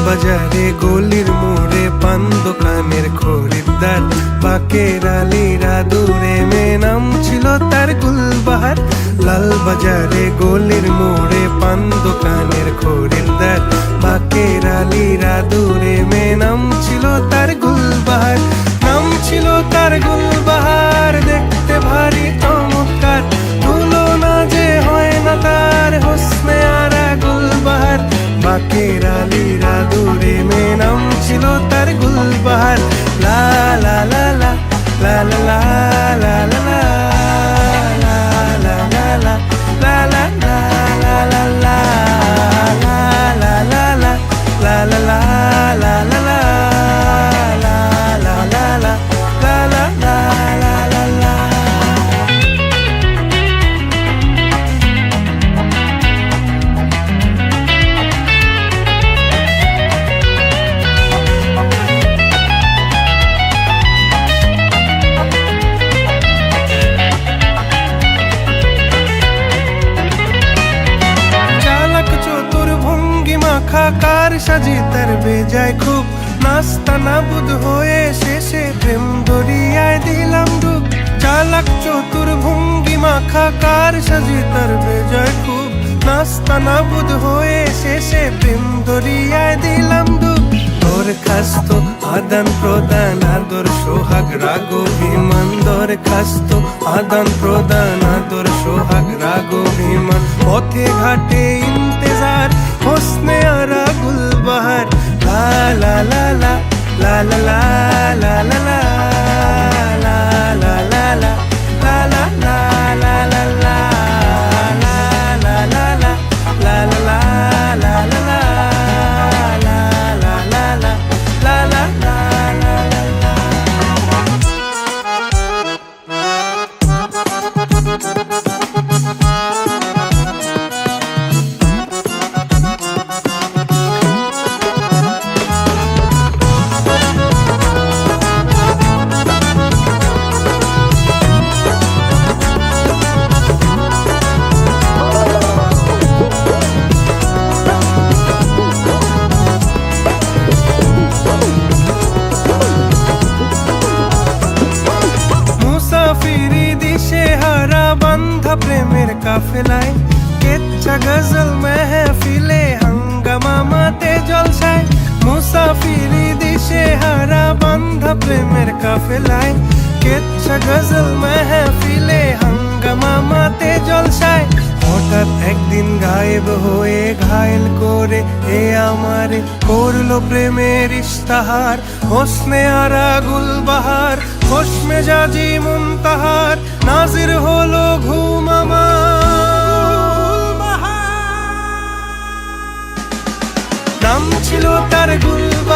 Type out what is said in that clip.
বাজারে গলির মোড়ে পান দোকানের খরিদ্দার, বাকের আলীরা দূরে মেয়ে নাম ছিল তার গুলবাহার। লাল বাজারে গলির মোড়ে পান দোকানের খরিদ্দার, বাকের আলীরা দূরে মেয়ে নাম ছিল তার গুলবাহার। নাম ছিল তার গুলবাহার, দেখতে ভারী চমৎকার, তুলনা যে হয় না তার হোসনে আরা গুলবাহার। বাকের আলীরা দূরে মেয়ে নাম ছিল তার গুলবাহার। লা লা লা লা লা লা লা লা লা কার সাজি তার বেজায় খুব, নাস্তা নাবুদ হয়ে শেষে প্রেম দরিয়ায় দিলাম ডুব। চালাক চতুর ভঙ্গি মাখা কার সাজি তার বেজায় খুব, নাস্তা নাবুদ হয়ে শেষে প্রেম দরিয়ায় দিলাম ডুব। দরখাস্ত আদান প্রদান আদর সোহাগ রাগ অভিমান, দরখাস্ত আদান প্রদান আদর সোহাগ রাগ অভিমান। পথে ঘাটে ইন্তেজার হোসনে আরা গুলবাহার। লা লা লা লা লা লা লা লা লা লা লা লা লা লা লা লা লা লা লা প্রেমের কাফেলায়, কেচ্ছা গজল মেহফিলে হাঙ্গামা মাতে জলসায়। মুসাফিরি দিশে হারা বান্ধা প্রেমের কাফেলায়, কেচ্ছা গজল মেহফিলে হাঙ্গামা মাতে জলসায়। হঠাৎ একদিন গায়েব হয়ে ঘায়েল করে এ আমারে করলো প্রেমের ইশতাহার। হোসনে আরা গুলবাহার, খোশ মেজাজি মুনতাহার, নাজির হলো ঘুম আমার। নাম ছিল তার গুলবাহার।